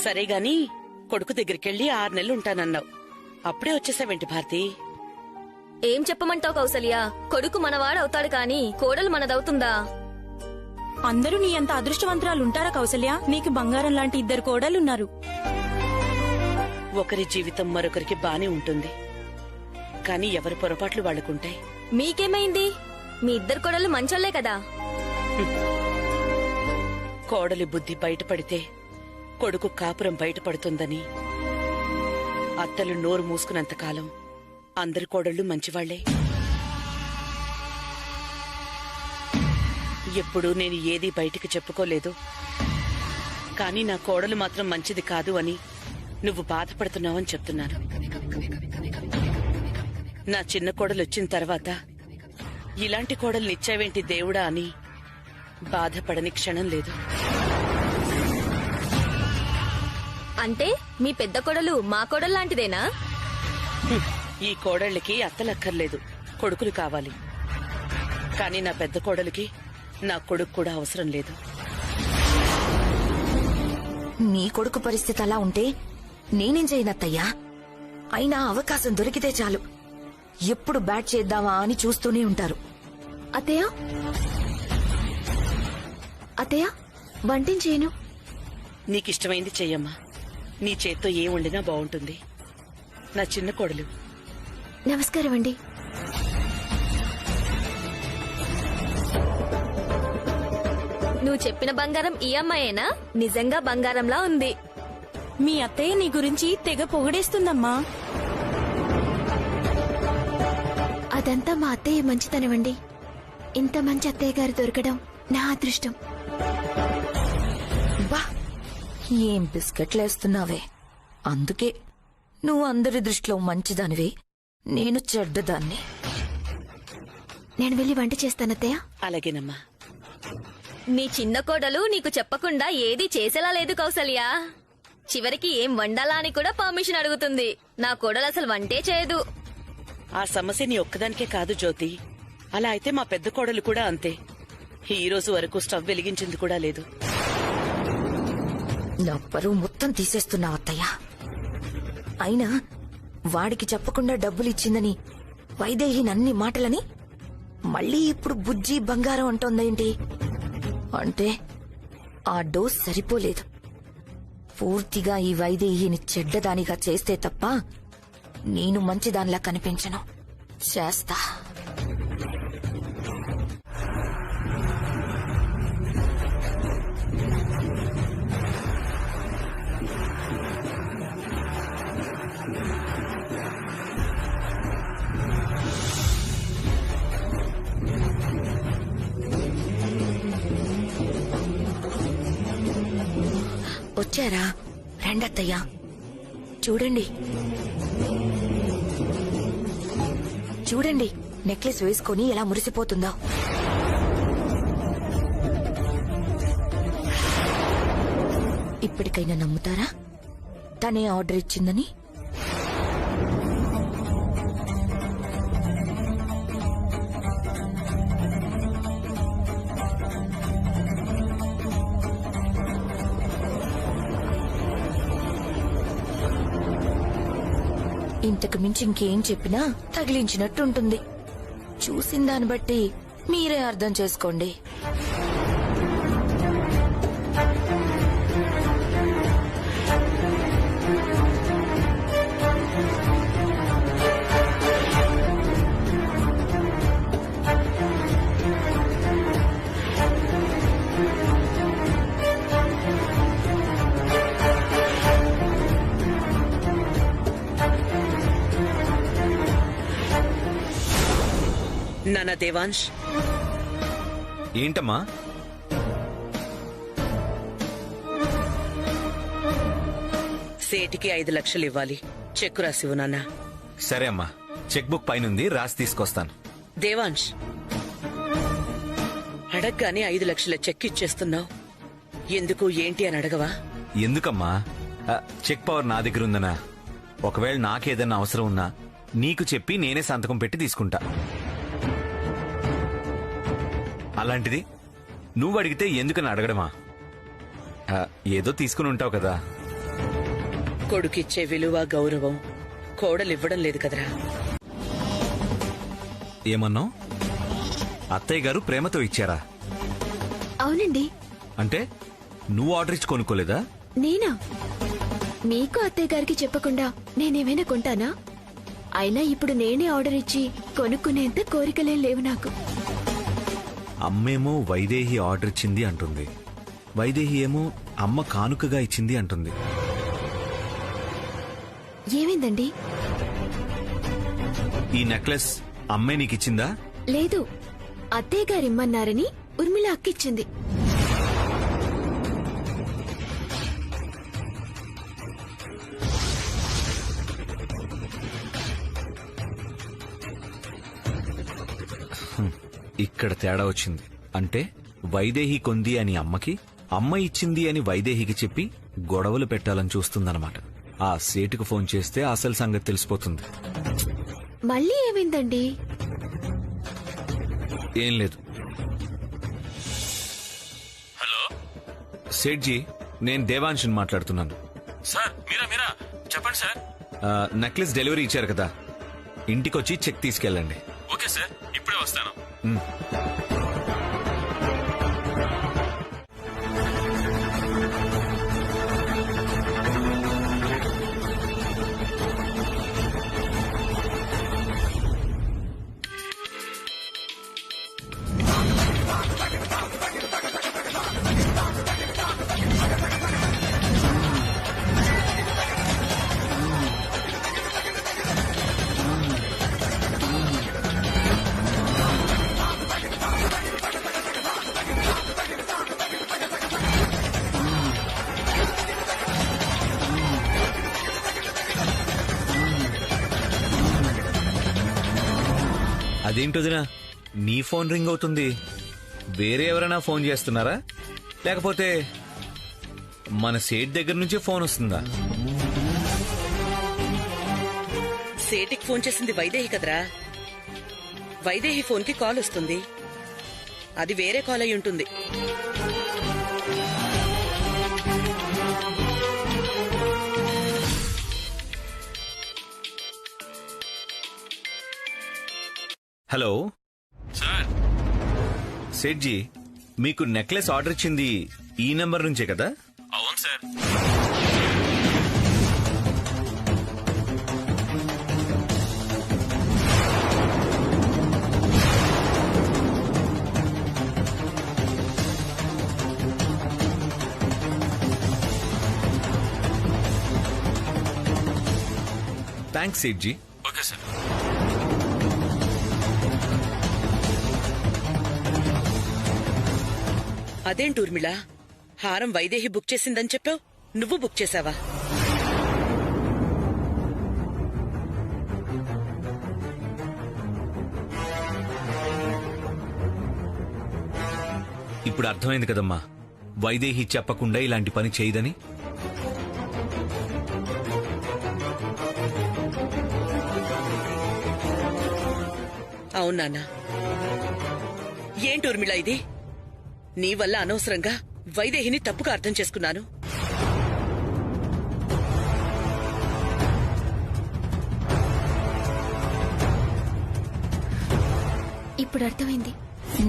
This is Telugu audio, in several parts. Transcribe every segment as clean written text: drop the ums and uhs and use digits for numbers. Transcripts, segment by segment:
సరే గాని కొడుకు దగ్గరికెళ్ళి 6 నెలలు ఉంటానన్నావు. అప్పుడే వచ్చేసావేంటి భారతి? ఏం చెప్పమంటావు కౌసల్య? కొడుకు మనవాడవుతాడు కాని కోడలు మనదవుతుందా? అందరూ నీ అంత అదృష్టవంతురాలుంటారా కౌసల్య? నీకు బంగారం లాంటి 2 కోడలున్నారు. ఒకరి జీవితం మరొకరికి బానే ఉంటుంది, కాని ఎవరి పొరపాట్లు వాళ్లకుంటాయి. మీకేమైంది? మీ 2 కోడలు మంచోళ్లే కదా. కోడలి బుద్ధి బయటపడితే కొడుకు కాపురం బయటపడుతుందని అత్తలు నోరు మూసుకున్నంతకాలం అందరి కోడళ్లు మంచివాళ్లే. ఎప్పుడూ నేను ఏదీ బయటికి చెప్పుకోలేదు, కాని నా కోడలు మాత్రం మంచిది కాదు అని నువ్వు బాధపడుతున్నావని చెప్తున్నాను. నా చిన్న కోడలొచ్చిన తర్వాత ఇలాంటి కోడల్నిచ్చావేంటి దేవుడా అని బాధపడని క్షణం లేదు. అంటే మీ పెద్ద కోడలు మా కోడలు లాంటిదేనా? ఈ కోడళ్ళకి అత్తలక్కర్లేదు, కొడుకులు కావాలి. కాని నా పెద్ద కోడలికి నా కొడుకు కూడా అవసరం లేదు. నీ కొడుకు పరిస్థితి అలా ఉంటే నేనేం చేయనత్తయ్యా? అయినా అవకాశం దొరికితే చాలు ఎప్పుడు బ్యాట్ చేద్దామా అని చూస్తూనే ఉంటారు. అత్తయ్య అత్తయ్య వంటించేయను. నీకిష్టమైంది చెయ్యమ్మా. నీ చేత్తో ఏం వండినా బాగుంటుంది. నా చిన్న కోడలు. నమస్కారం అండి. నువ్వు చెప్పిన బంగారం ఈ అమ్మాయేనా? నిజంగా బంగారంలా ఉంది. మీ అత్తయ్య నీ గురించి తెగ పొగిడేస్తుందమ్మా. అదంతా మా అత్తయ్య మంచితనమండి. ఇంత మంచి అత్తయ్య గారు దొరకడం నా అదృష్టం. బా, ఏం బిస్కెట్లేస్తున్నావే. అందుకే నువ్వు అందరి దృష్టిలో మంచిదానివి, నేను చెడ్డదాన్ని. నేను వెళ్లి వంట చేస్తానత్తయ్య. అలాగేనమ్మా. నీ చిన్న కోడలు నీకు చెప్పకుండా ఏదీ చేసేలా లేదు కౌసల్య. చివరికి ఏం వండాలా అని కూడా పర్మిషన్ అడుగుతుంది. నా కోడలు అసలు వంటే చేయదు. ఆ సమస్య నీ ఒక్కదానికే కాదు జ్యోతి. అలా అయితే మా పెద్ద కోడలు కూడా అంతే. ఈ రోజు వరకు స్టవ్ వెలిగించింది కూడా లేదు. నా పరువు మొత్తం తీసేస్తున్నావు అత్తయ్య. అయినా వాడికి చెప్పకుండా డబ్బులిచ్చిందని వైదేహి నన్ని మాటలని మళ్ళీ ఇప్పుడు బుజ్జి బంగారం అంటోందేంటి? అంటే ఆ డోస్ సరిపోలేదు. పూర్తిగా ఈ వైదేహిని చెడ్డదానిగా చేస్తే తప్ప నేను మంచిదానిలా కనిపించను. చేస్తా. వచ్చారా? రండత్తయ్యా, చూడండి చూడండి, నెక్లెస్ వేసుకుని ఎలా మురిసిపోతుందో. ఇప్పటికైనా నమ్ముతారా తనే ఆర్డర్ ఇచ్చిందని? ఇంతకు మించి ఇంకేం చెప్పినా తగిలించినట్టుంటుంది. చూసిన దాన్ని బట్టి మీరే అర్థం చేసుకోండి. నానా దేవాంశ్. ఏంటమ్మా? సేటికి 5 లక్షలు ఇవ్వాలి. చెక్కు రాసివు నాన్నా. సరే అమ్మా, చెక్ బుక్ పైనుంది, రాసి తీసుకొస్తాను. దేవాంశ్, అడగ్గానే 5 లక్షల చెక్ ఇచ్చేస్తున్నావు. ఎందుకు ఏంటి అని అడగవా? ఎందుకమ్మా? చెక్ పవర్ నా దగ్గర ఉందనా? ఒకవేళ నాకేదన్నా అవసరం ఉన్నా నీకు చెప్పి నేనే సంతకం పెట్టి తీసుకుంటా. అలాంటిది నువ్వు అడిగితే ఎందుకని అడగడమా? ఏదో తీసుకుని ఉంటావు కదా. కొడుకిచ్చే విలువ గౌరవం కోడలివ్వడం లేదు కదరా. ఏమన్నావు? అత్తయ్య గారు ప్రేమతో ఇచ్చారా? అవునండి. అంటే నువ్వు ఆర్డర్ ఇచ్చి కొనుక్కోలేదా? నేనా? మీకు అత్తయ్య గారికి చెప్పకుండా నేనేమైనా కొంటానా? అయినా ఇప్పుడు నేనే ఆర్డర్ ఇచ్చి కొనుక్కునేంత కోరికలేం లేవు నాకు. అమ్మేమో వైదేహి ఆర్డర్ ఇచ్చింది అంటుంది, వైదేహి ఏమో అమ్మ కానుకగా ఇచ్చింది అంటుంది. ఏమైందండి? ఈ నెక్లెస్ అమ్మే నీకిచ్చిందా? లేదు, అత్తయ్య గారు ఇమ్మన్నారని ఉర్మిళ అక్కిచ్చింది. ఇక్కడ తేడా వచ్చింది. అంటే వైదేహి కొంది అని అమ్మకి, అమ్మ ఇచ్చింది అని వైదేహికి చెప్పి గొడవలు పెట్టాలని చూస్తుందన్నమాట. ఆ సేటుకు ఫోన్ చేస్తే అసలు సంగతి తెలిసిపోతుంది. మళ్ళీ ఏమైందండి? ఏం లేదు. హలో సేట్జీ, నేను దేవాంశుని మాట్లాడుతున్నాను. సార్ మీరా చెప్పండి సార్. నెక్లెస్ డెలివరీ ఇచ్చారు కదా, ఇంటికొచ్చి చెక్ తీసుకెళ్ళండి. ఓకే సార్, ఇప్పుడే వస్తాను. అదేంటోదినా, నీ ఫోన్ రింగ్ అవుతుంది. వేరే ఎవరైనా ఫోన్ చేస్తున్నారా, లేకపోతే మన సేట్ దగ్గర నుంచి ఫోన్ వస్తుందా? సేటికి ఫోన్ చేసింది వైదేహి కదరా. వైదేహి ఫోన్ కి కాల్ వస్తుంది, అది వేరే కాల్ అయి ఉంటుంది. హలో సార్, సేట్జీ, మీకు నెక్లెస్ ఆర్డర్ ఇచ్చింది ఈ నెంబర్ నుంచే కదా? అవును సార్. థ్యాంక్స్ సేట్జీ. Okay sir. అదేంటి ఊర్మిళ, హారం వైదేహి బుక్ చేసిందని చెప్పావు, నువ్వు బుక్ చేసావా? ఇప్పుడు అర్థమైంది కదమ్మా, వైదేహి చెప్పకుండా ఇలాంటి పని చేయదని. అవునానా? ఏంటి ఊర్మిళ ఇది? నీ వల్ల అనవసరంగా వైదేహిని తప్పుగా అర్థం చేసుకున్నాను. ఇప్పుడు అర్థమైంది.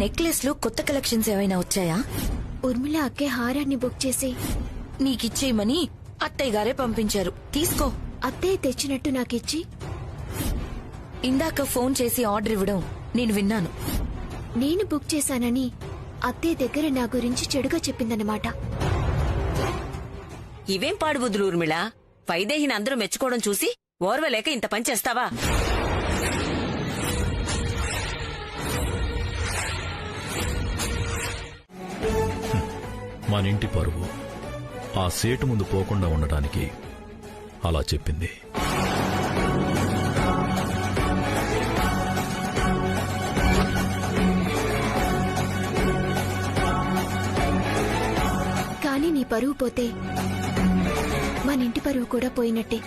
నెక్లెస్ లో కొత్త కలెక్షన్స్ ఏమైనా వచ్చాయా? ఉర్మిళ అక్కే హారాన్ని బుక్ చేసి నీకిచ్చేయమని అత్తయ్య గారే పంపించారు, తీసుకో. అత్తయ్య తెచ్చినట్టు నాకిచ్చి ఇందాక ఫోన్ చేసి ఆర్డర్ ఇవ్వడం నేను విన్నాను. నేను బుక్ చేశానని అత్తయ్య దగ్గర నా గురించి చెడుగా చెప్పిందన్నమాట. ఇవేం పాడుబుద్దులు ఊర్మిళ, వైదేహిని అందరూ మెచ్చుకోవడం చూసి ఓర్వలేక ఇంత పని చేస్తావా? మనింటి పరువు ఆ సేటు ముందు పోకుండా ఉండటానికి అలా చెప్పింది. కానీ నీ పరువు పోతే మన ఇంటి పరువు కూడా పోయినట్టే.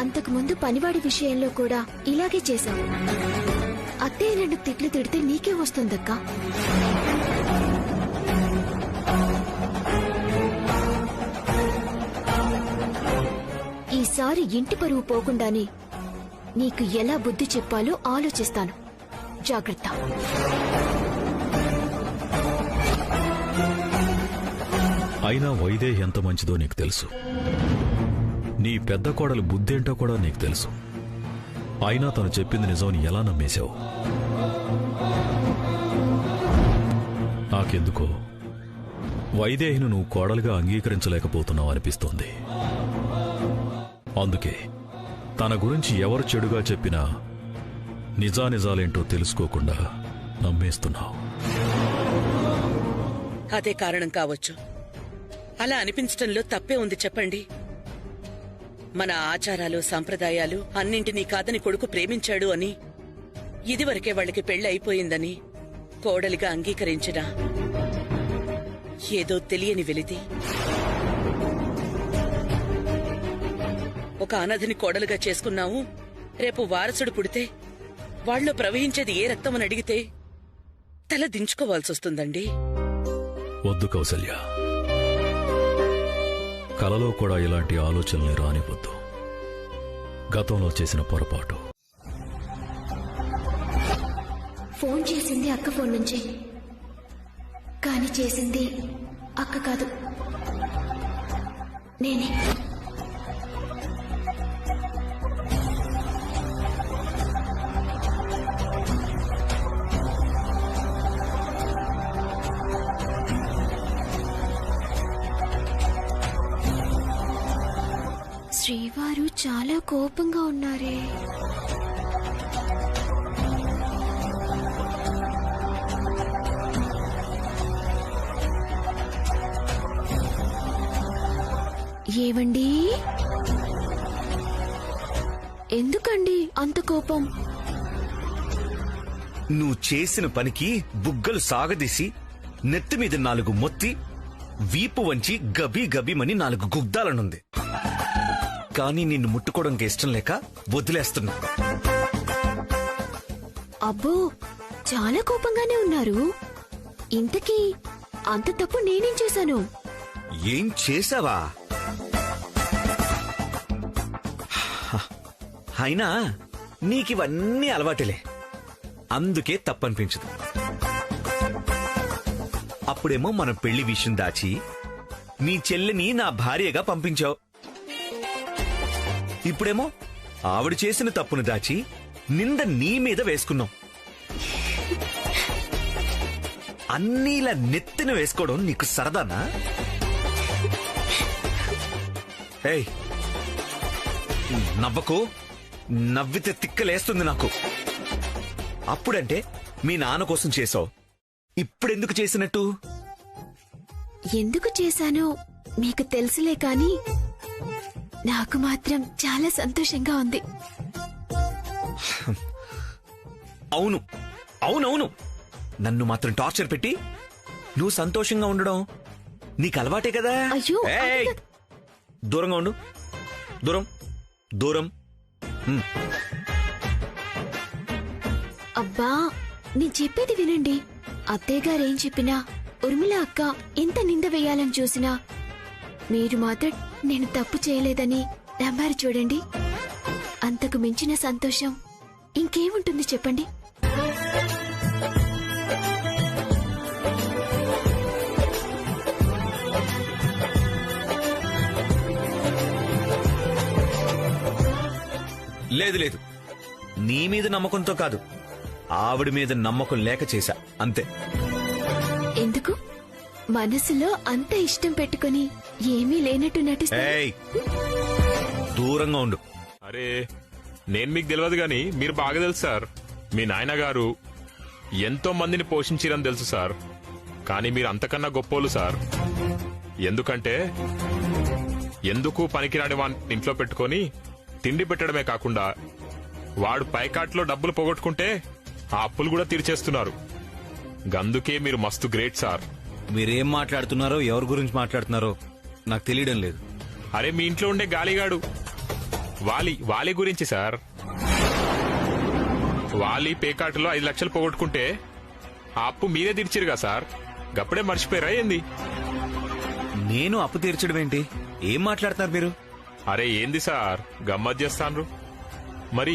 అంతకుముందు పనివాడి విషయంలో కూడా ఇలాగే చేశావు. అత్తయ్య రెండు తిట్లు తిడితే నీకే వస్తుందక్కా. ఈసారి ఇంటి పరువు పోకుండానే నీకు ఎలా బుద్ధి చెప్పాలో ఆలోచిస్తాను. జాగ్రత్త. అయినా వైదేహి ఎంత మంచిదో నీకు తెలుసు. నీ పెద్ద కోడలు బుద్ధేంటో కూడా నీకు తెలుసు. అయినా తను చెప్పింది నిజమని ఎలా నమ్మేశావు? నాకెందుకో వైదేహిని నువ్వు కోడలుగా అంగీకరించలేకపోతున్నావు అనిపిస్తోంది. అందుకే తన గురించి ఎవరు చెడుగా చెప్పినా నిజానిజాలేంటో తెలుసుకోకుండా నమ్మేస్తున్నావు. అదే కారణం కావచ్చు. అలా అనిపించటంలో తప్పే ఉంది చెప్పండి. మన ఆచారాలు సంప్రదాయాలు అన్నింటినీ కాదని కొడుకు ప్రేమించాడు అని, ఇదివరకే వాళ్ళకి పెళ్లి అయిపోయిందని కోడలిగా అంగీకరించినా ఏదో తెలియని వెలితి. ఒక అనాథని కోడలుగా చేసుకున్నావు, రేపు వారసుడు పుడితే వాళ్ళలో ప్రవహించేది ఏ రక్తమని అడిగితే తల దించుకోవాల్సొస్తుందండి. వద్దు కౌసల్య, కలలో కూడా ఇలాంటి ఆలోచనల్ని రానివద్దు. గతంలో చేసిన పొరపాటు. ఫోన్ చేసింది అక్క ఫోన్ నుంచి, కానీ చేసింది అక్క కాదు, నేనే. శ్రీవారు చాలా కోపంగా ఉన్నారే. ఏవండి, ఎందుకండి అంత కోపం? నువ్వు చేసిన పనికి బుగ్గలు సాగదీసి నెత్తిమీద 4 మొత్తి వీపు వంచి గబీ గబీమని 4 గుగ్దాలనుంది. కానీ నిన్ను ముట్టుకోవడానికి ఇష్టం లేక వదిలేస్తున్నా. అబ్బో, చాలా కోపంగానే ఉన్నారు. ఇంతకీ అంత తప్పు నేనేం చేశాను? ఏం చేసావా? అయినా నీకివన్నీ అలవాటులే, అందుకే తప్పనిపించదు. అప్పుడేమో మన పెళ్లి విషయం దాచి నీ చెల్లిని నా భార్యగా పంపించావు. ఇప్పుడేమో ఆవిడ చేసిన తప్పును దాచి నింద నీ మీద వేసుకున్నావు. అన్నీలా నెత్తిన వేసుకోవడం నీకు సరదానా? ఏయ్, నవ్వకు. నవ్వితే తిక్కలేస్తుంది నాకు. అప్పుడంటే మీ నాన్న కోసం చేసావు, ఇప్పుడెందుకు చేసినట్టు? ఎందుకు చేశానో మీకు తెలుసులే, కానీ నాకు మాత్రం చాలా సంతోషంగా ఉంది. అవును, అవునవును. నన్ను మాత్రం టార్చర్ పెట్టి నువ్వు సంతోషంగా ఉండడం నీకు అలవాటే కదా. అయ్యో, ఏయ్, దూరంగా ఉండు. దూరం దూరం. అబ్బా, నేను చెప్పేది వినండి. అత్తయ్య గారేం చెప్పినా, ఉర్మిళ అక్క ఎంత నింద వేయాలని చూసినా మీరు మాత్రం నేను తప్పు చేయలేదని నమ్మారు చూడండి. అంతకు మించిన సంతోషం ఇంకేముంటుంది చెప్పండి? లేదు లేదు, నీ మీద నమ్మకంతో కాదు, ఆవిడ మీద నమ్మకం లేక చేశా, అంతే. ఎందుకు? మనసులో అంత ఇష్టం పెట్టుకుని ఏమీ లేనట్టు నటిస్తా. ఏయ్, దూరంగా ఉండు. అరే, నేను మీకు తెలియదు గాని మీరు బాగా తెలుసు సార్. మీ నాయనగారు ఎంతో మందిని పోషించిరని తెలుసు సార్. కానీ మీరు అంతకన్నా గొప్పోలు సార్. ఎందుకంటే ఎందుకు పనికిరాని వాడిని ఇంట్లో పెట్టుకొని తిండి పెట్టడమే కాకుండా వాడు పైకాట్లో డబ్బులు పోగొట్టుకుంటే ఆ అప్పులు కూడా తీర్చేస్తున్నారు. గందుకే మీరు మస్తు గ్రేట్ సార్. మీరేం మాట్లాడుతున్నారో, ఎవరి గురించి మాట్లాడుతున్నారో నాకు తెలియడం లేదు. అరే, మీ ఇంట్లో ఉండే గాలిగాడు వాలి గురించి సార్. వాలి పేకాటలో 5 లక్షలు పోగొట్టుకుంటే ఆ అప్పు మీరే తీర్చిరుగా సార్. గప్పుడే మర్చిపోయారా ఏంది? నేను అప్పు తీర్చడం ఏంటి? ఏం మాట్లాడుతున్నారు మీరు? అరే ఏంది సార్ గమ్మత్ చేస్తాన్రు? మరి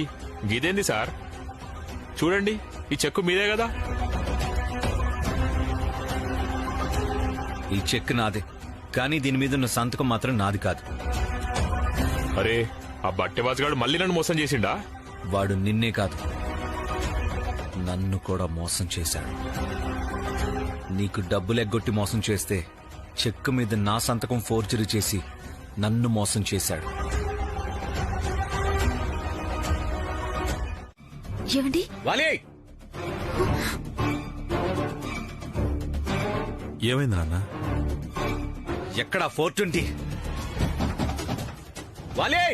గిదేంది సార్? చూడండి, ఈ చెక్కు మీదే కదా. ఈ చెక్ నాదే, కానీ దీని మీద ఉన్న సంతకం మాత్రం నాది కాదు. అరే ఆ బట్టెబాజుగాడు మళ్ళీ నన్ను మోసం చేసిండా? వాడు నిన్నే కాదు, నన్ను కూడా మోసం చేశాడు. నీకు డబ్బులు ఎగ్గొట్టి మోసం చేస్తే చెక్ మీద నా సంతకం ఫోర్జరీ చేసి నన్ను మోసం చేశాడు. ఏమండి? వాలే, ఏమైంది నాన్న? ఎక్కడా 420? వాలే,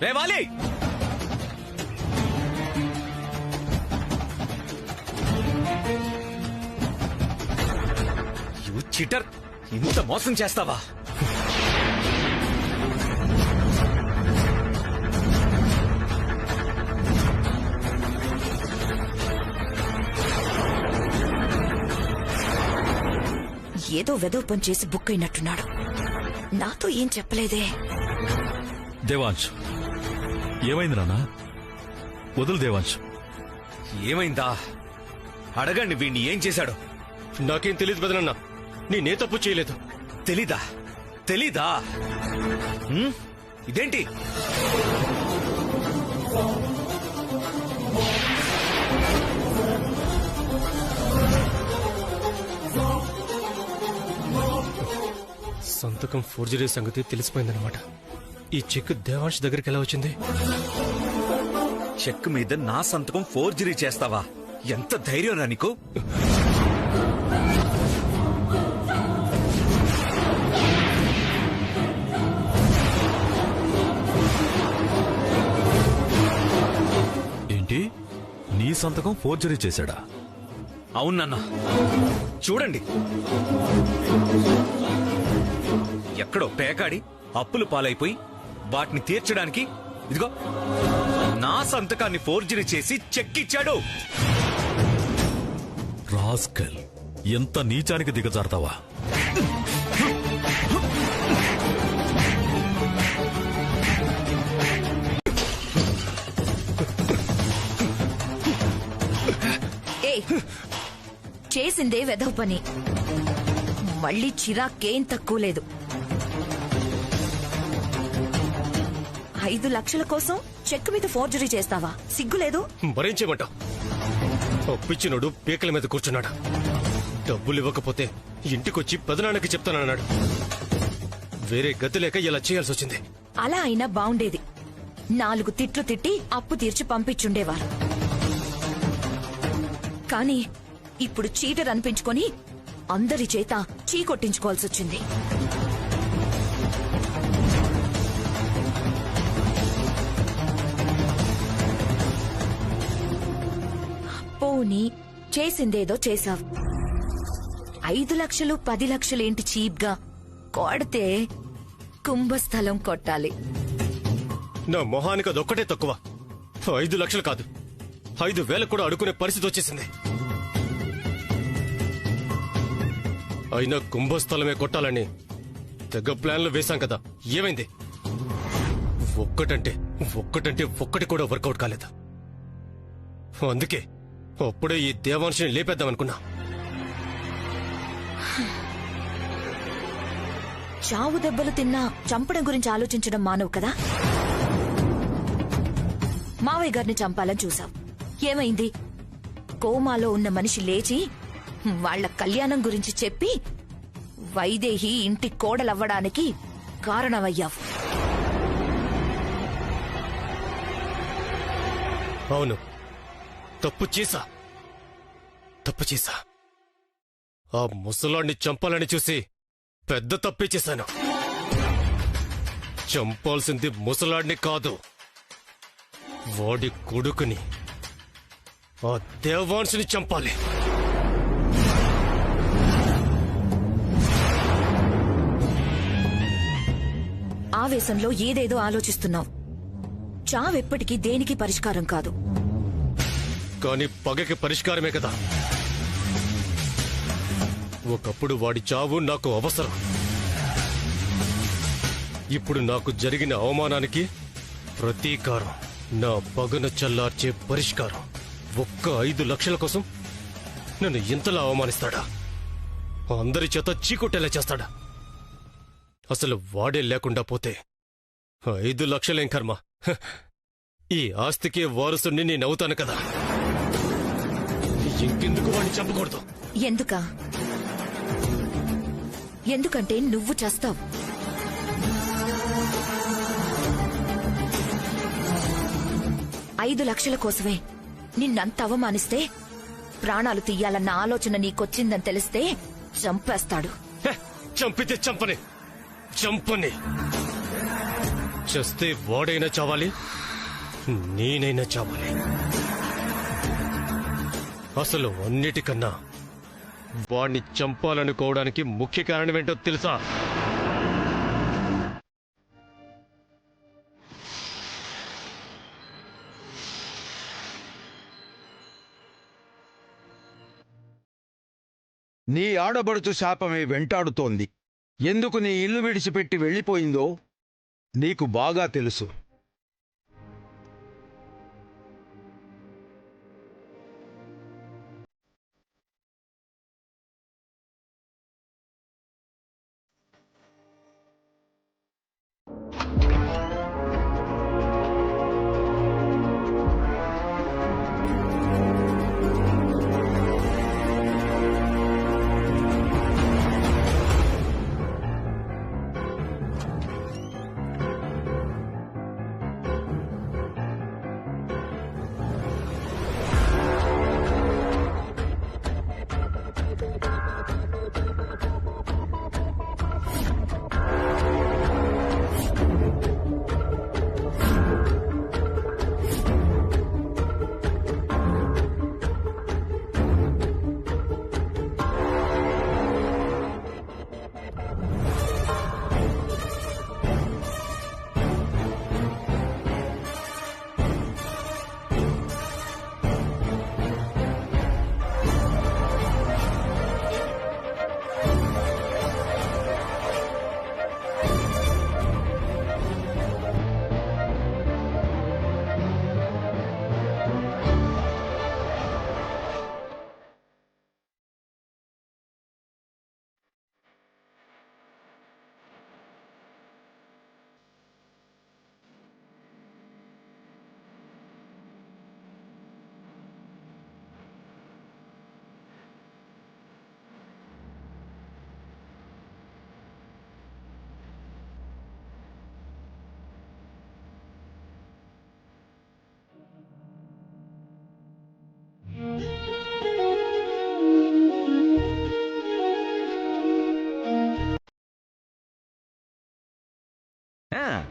రే వాలి, యు చీటర్, ఇంత మోసం చేస్తావా? ఏదో వెదవ పని చేసి బుక్ అయినట్టున్నాడు. నాతో ఏం చెప్పలేదే. దేవాంశ్, ఏమైంది నాన్న? వదులు దేవాంశ్. ఏమైందా? అడగండి వీణ్ణి ఏం చేశాడు. నాకేం తెలియదు పెదనన్నా, నేనే తప్పు చేయలేదు. తెలీదా? తెలీదా? ఇదేంటి? సంతకం ఫోర్జరీ సంగతి తెలిసిపోయిందనమాట. ఈ చెక్ దేవాంశ్ దగ్గరికి ఎలా వచ్చింది? చెక్ మీద నా సంతకం ఫోర్జరీ చేస్తావా? ఎంత ధైర్యం రా నీకు? ఏంటి, నీ సంతకం ఫోర్జరీ చేశాడా? అవునన్నా, చూడండి, ఎక్కడో పేకాడి అప్పులు పాలైపోయి వాటిని తీర్చడానికి ఇదిగో నా సంతకాన్ని ఫోర్జరీ చేసి చెక్ ఇచ్చాడు. రాస్కల్, ఎంత నీచానికి దిగజారుతావా? చేసిందే వెధవ పని, మళ్ళీ చిరాకేం తక్కువ లేదు. 5 లక్షల కోసం చెక్ మీద ఫోర్జరీ చేస్తావా? సిగ్గులేదు? మరేం చేయమంటావు? ఒప్పించినోడు పీకల మీద కూర్చున్నాడు. డబ్బులు ఇవ్వకపోతే ఇంటికొచ్చి పెదనాన్నకి చెప్తానన్నాడు. వేరే గతి లేక ఇలా చేయాల్సి వచ్చింది. అలా అయినా బావుండేది. 4 తిట్లు తిట్టి అప్పు తీర్చి పంపించుండేవారు. కానీ ఇప్పుడు చీటర్ అనిపించుకొని అందరి చేత చీ కొట్టించుకోవాల్సి వచ్చింది. పోనీ చేసిందేదో చేశావు. 5 లక్షలు 10 లక్షలేంటి చీప్ గా? కొడితే కుంభస్థలం కొట్టాలి. నా మొహానికి అదొక్కటే తక్కువ. 5 లక్షలు కాదు, 5,000 కూడా అడుకునే పరిస్థితి వచ్చేసింది. అయినా కుంభస్థలమే కొట్టాలని తెగ ప్లాన్లు వేశాం కదా, ఏమైంది? ఒక్కటంటే ఒక్కటి కూడా వర్కౌట్ కాలేదు. అందుకే అప్పుడే ఈ దేవాంశని లేపేద్దామనుకున్నా. చావు దెబ్బలు తిన్నా చంపడం గురించి ఆలోచించడం మానవు కదా. మావయ్య గారిని చంపాలని చూశావు, ఏమైంది? కోమాలో ఉన్న మనిషి లేచి వాళ్ల కళ్యాణం గురించి చెప్పి వైదేహి ఇంటి కోడలవ్వడానికి కారణమయ్యావు. అవును, తప్పు చేశా. ఆ ముసలాన్ని చంపాలని చూసి పెద్ద తప్పే చేశాను. చంపాల్సింది ముసలాడిని కాదు, వాడి కొడుకుని, ఆ దేవాంశని చంపాలి. ఆవేశంలో ఏదేదో ఆలోచిస్తున్నావు. చావెప్పటికీ దేనికి పరిష్కారం కాదు. కానీ పగకి పరిష్కారమే కదా. ఒకప్పుడు వాడి చావు నాకు అవసరం. ఇప్పుడు నాకు జరిగిన అవమానానికి ప్రతీకారం, నా పగను చల్లార్చే పరిష్కారం. ఒక్క 5 లక్షల కోసం నన్ను ఇంతలా అవమానిస్తాడా? అందరి చేత చీకొట్టేలా చేస్తాడా? అసలు వాడే లేకుండా పోతే 5 లక్షలేం కర్మ. ఈ ఆస్తికే వారసుని నేనవుతాను కదా. ఇంకెందుకు వాడిని చంపకూడదు? ఎందుకంటే నువ్వు చేస్తావు. ఐదు లక్షల కోసమే నిన్నంత అవమానిస్తే, ప్రాణాలు తీయాలన్న ఆలోచన నీకొచ్చిందని తెలిస్తే చంపేస్తాడు. చంపితే చంపని చస్తే వాడైనా చావాలి, నేనైనా చావాలి. అసలు అన్నిటికన్నా వాణ్ణి చంపాలనుకోవడానికి ముఖ్య కారణమేంటో తెలుసా? నీ ఆడబడుచు శాపమే వెంటాడుతోంది. ఎందుకు నీ ఇల్లు విడిచిపెట్టి వెళ్ళిపోయిందో నీకు బాగా తెలుసు.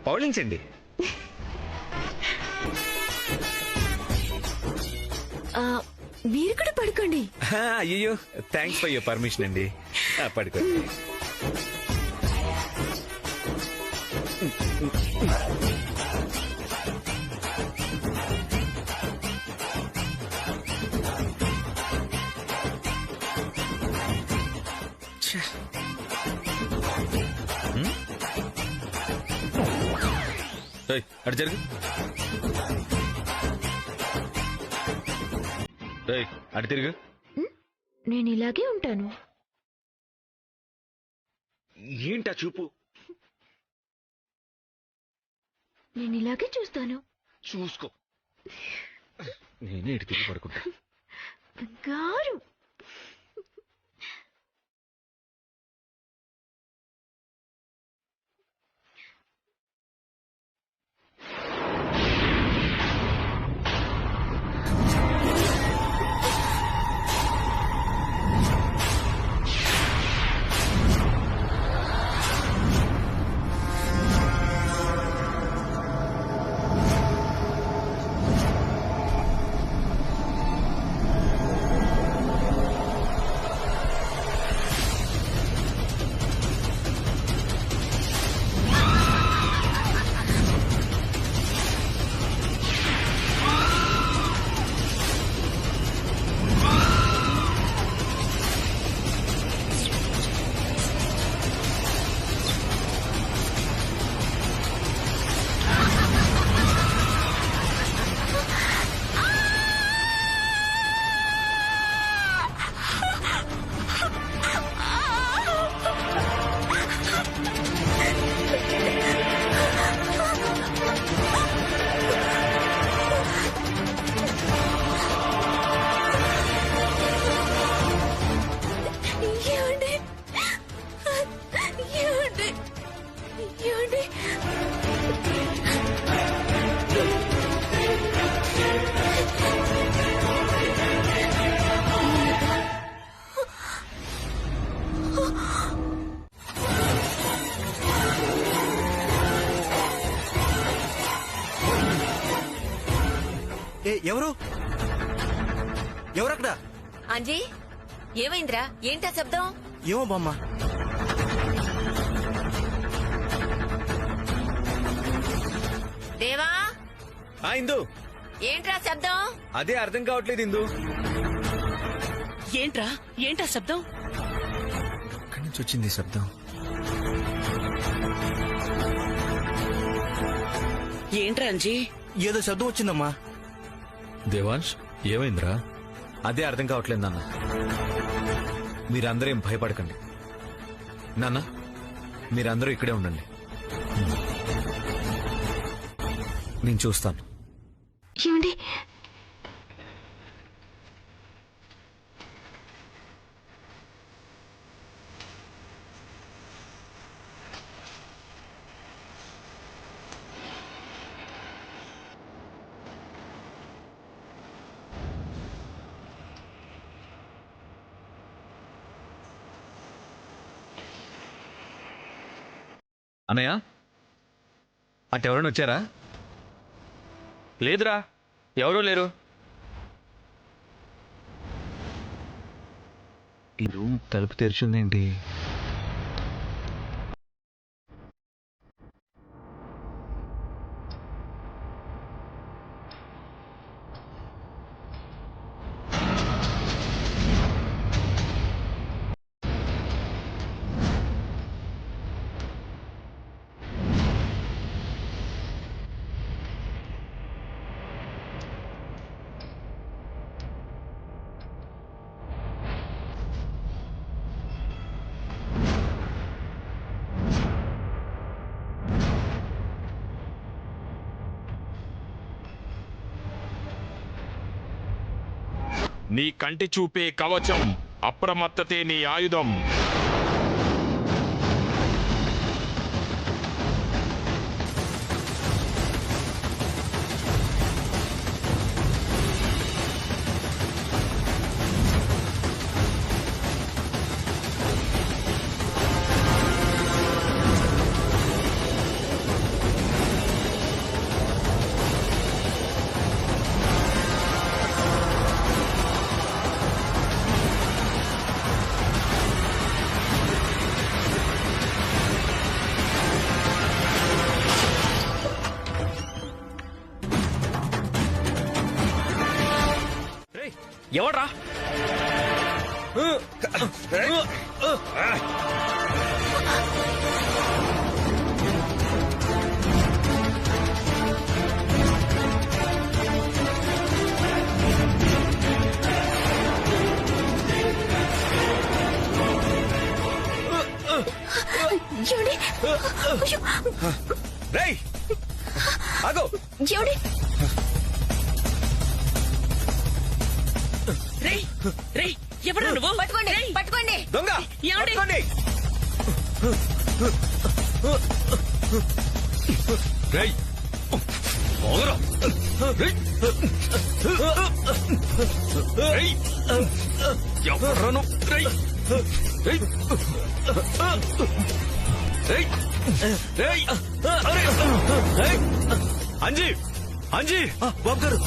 పౌలించండి. మీరు కూడా పడుకోండి. అయ్యో, థ్యాంక్స్ ఫర్ యువర్ పర్మిషన్ అండి. పడుకోండి. అటు జరుగు. అటు తిరుగు. నేను ఇలాగే ఉంటాను. ఏంటా చూపు? నేను ఇలాగే చూస్తాను. చూసుకో. నేనే ఇటు తిరిగి పడుకుంటా. బంగారు. ఎవరు ఎవరక్కడ? అంజీ ఏమైందిరా? ఏంటా శబ్దం? ఏమో బామ్మ. దేవా ఇందు ఏంట్రా శబ్దం? అదే అర్థం కావట్లేదు ఇందు. ఏంటా శబ్దం? ఎక్కడి నుంచి వచ్చింది శబ్దం? ఏంట్రా అంజీ? ఏదో శబ్దం వచ్చిందమ్మా. దేవాంశ్ ఏమైందిరా? అదే అర్థం కావట్లేదు నాన్న. మీరందరూ ఏం భయపడకండి నాన్న. మీరందరూ ఇక్కడే ఉండండి, నేను చూస్తాను. ఏమండి అన్నయ్య, అంటే ఎవరైనా వచ్చారా? లేదురా, ఎవరూ లేరు. ఈ రూమ్ తలుపు తెరిచిందేంటి? నీ కంటి చూపే కవచం, అప్రమత్తతే నీ ఆయుధం. ఎవడ్రా? రేయ్ ఆగో! ఎవరు నువ్వు? పట్టుకోండి, పట్టుకోండి. దొంగ! పట్టుకోండి! రేయ్ పోగరా! రేయ్ రేయ్ ఎవరను? రేయ్ రేయ్ రేయ్ రేయ్ అరే రేయ్ అంజీ అంజీ బాబు గారు,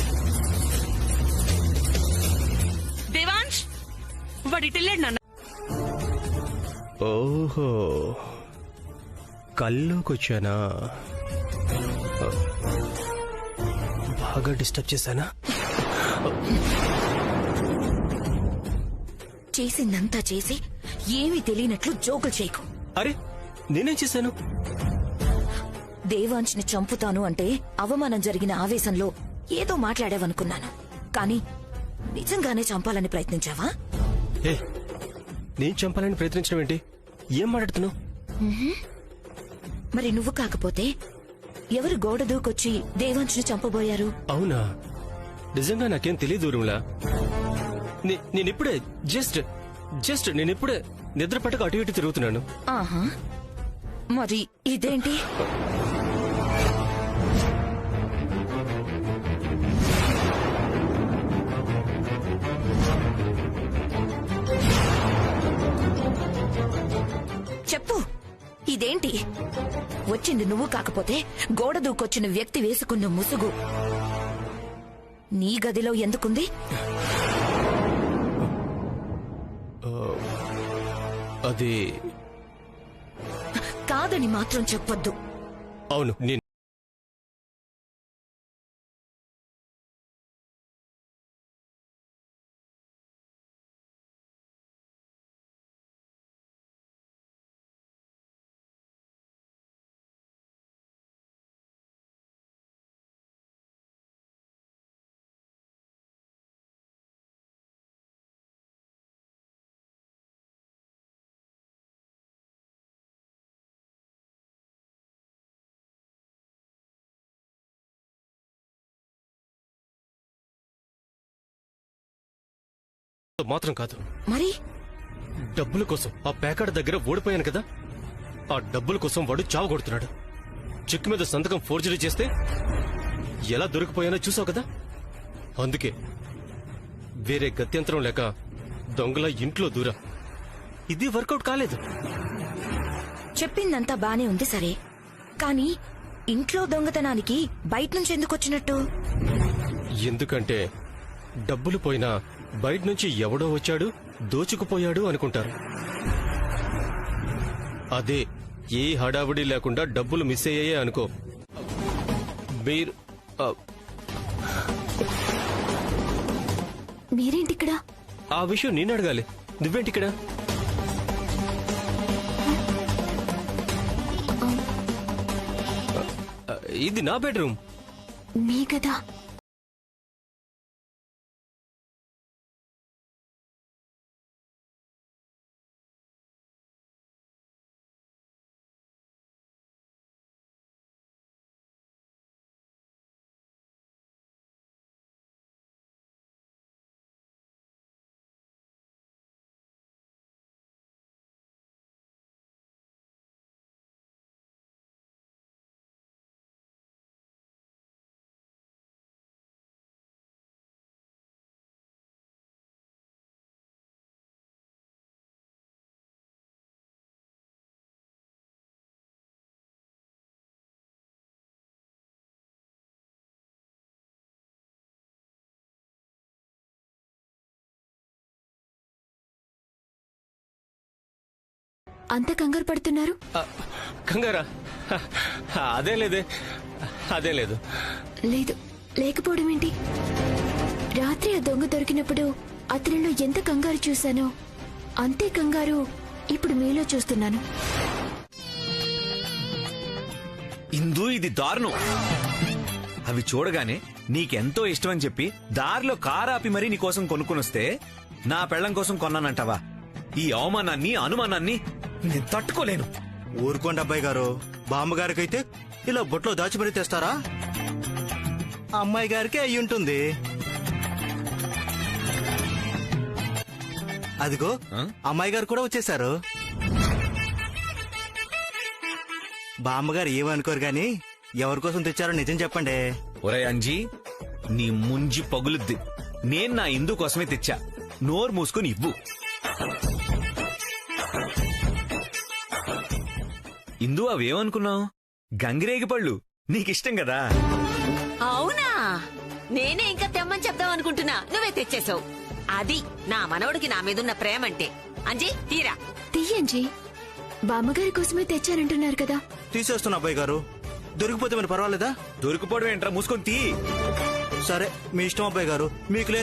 దేవాంశ్ వాడిటెళ్ళాడు నాన్న. ఓహో, కల్లోకొచ్చానా? బాగా డిస్టర్బ్ చేశానా? చేసిందంతా చేసి ఏమీ తెలియనట్లు జోకులు చేయకు. అరే నేనేం చేశాను? దేవాంశ్ని చంపుతాను అంటే అవమానం జరిగిన ఆవేశంలో ఏదో మాట్లాడావనుకున్నాను, కానీ నిజంగానే చంపాలని ప్రయత్నించావా? ఏ, నేను చంపాలని ప్రయత్నించడం ఏంటి? ఏం మాట్లాడుతున్నావు? మరి నువ్వు కాకపోతే ఎవరు గోడ దూకొచ్చి దేవాంశ్ని చంపబోయారు? అవునా? నిజంగా నాకేం తెలియదు ఊరుమిళ. నేనిప్పుడే జస్ట్ నేనిప్పుడే నిద్ర పట్టక అటు ఇటు తిరుగుతున్నాను. ఆహా, మరి ఇదేంటి? చెప్పు, ఇదేంటి? వచ్చింది నువ్వు కాకపోతే గోడ దూకొచ్చిన వ్యక్తి వేసుకున్న ముసుగు. నీ గదిలో ఎందుకుంది? అది కాదని మాత్రం చెప్పొద్దు. అవును, నేను మాత్రం కాదు. మరి డబ్బుల కోసం ఆ ప్యాకెట్ దగ్గర ఓడిపోయాను కదా, ఆ డబ్బుల కోసం వాడు చావు కొడుతున్నాడు. చెక్ మీద సంతకం ఫోర్జరీ చేస్తే ఎలా దొరికిపోయానో చూసావు కదా. అందుకే వేరే గత్యంతరం లేక దొంగల ఇంట్లో దూరా. ఇది వర్కౌట్ కాలేదు. చెప్పిందంతా బానే ఉంది సరే, కానీ ఇంట్లో దొంగతనానికి బయట నుంచి ఎందుకు వచ్చినట్టు? ఎందుకంటే డబ్బులు పోయినా బయట నుంచి ఎవడో వచ్చాడు దోచుకుపోయాడు అనుకుంటారు. అదే ఏ హడావుడి లేకుండా డబ్బులు మిస్ అయ్యాయే అనుకో, మీరు మీరేంటిక్కడ? ఆ విషయం నేను అడగాలి, నువ్వేంటిక్కడ? ఇది నా బెడ్రూమ్. మీ కదా. అంత కంగారు పడుతున్నారు? కంగారా? అదే లేదే, అదే లేదు. లేదు, లేకపోవడం ఏంటి? రాత్రి ఆ దొంగ దొరికినప్పుడు అతనిలో ఎంత కంగారు చూశానో అంతే కంగారు ఇప్పుడు మీలో చూస్తున్నాను. ఇందు ఇది దారుణం. అవి చూడగానే నీకెంతో ఇష్టమని చెప్పి దారిలో కారాపి మరీ నీకోసం కొనుక్కొనొస్తే నా పెళ్లం కోసం కొన్నానంటావా? ఈ అవమానాన్ని అనుమానాన్ని నేను తట్టుకోలేను. ఊరుకోండి అబ్బాయి గారు, బామ్మగారికైతే ఇలా బొట్లో దాచిపెట్టి తెస్తారా? అమ్మాయి గారికి అయి ఉంటుంది. అదిగో అమ్మాయి గారు కూడా వచ్చేశారు. బామ్మగారు ఏమనుకోరు గాని ఎవరి కోసం తెచ్చారో నిజం చెప్పండి. ఒరే అంజీ, నీ ముంజి పగులుద్ది. నేను నా ఇందు కోసమే తెచ్చా. నోరు మూసుకుని ఇవ్వు. ఇందు అవేమనుకున్నావు? గంగిరేగి పళ్ళు నీకిష్టం కదా. అవునా? నేనే ఇంకా తెమ్మని చెప్దాం అనుకుంటున్నా, నువ్వే తెచ్చేసావు. అది నా మనవడికి నా మీదున్న ప్రేమంటే. అంజీ తీరా. తీయంజీ, బామ్మగారి కోసమే తెచ్చానంటున్నారు కదా. తీసేస్తున్నా అబ్బాయి గారు. దొరికిపోతే మరి పర్వాలేదా? దొరికిపోవడం ఏంట్రా, మూసుకొని తీ. సరే మీ ఇష్టం అబ్బాయి గారు, మీకు లేని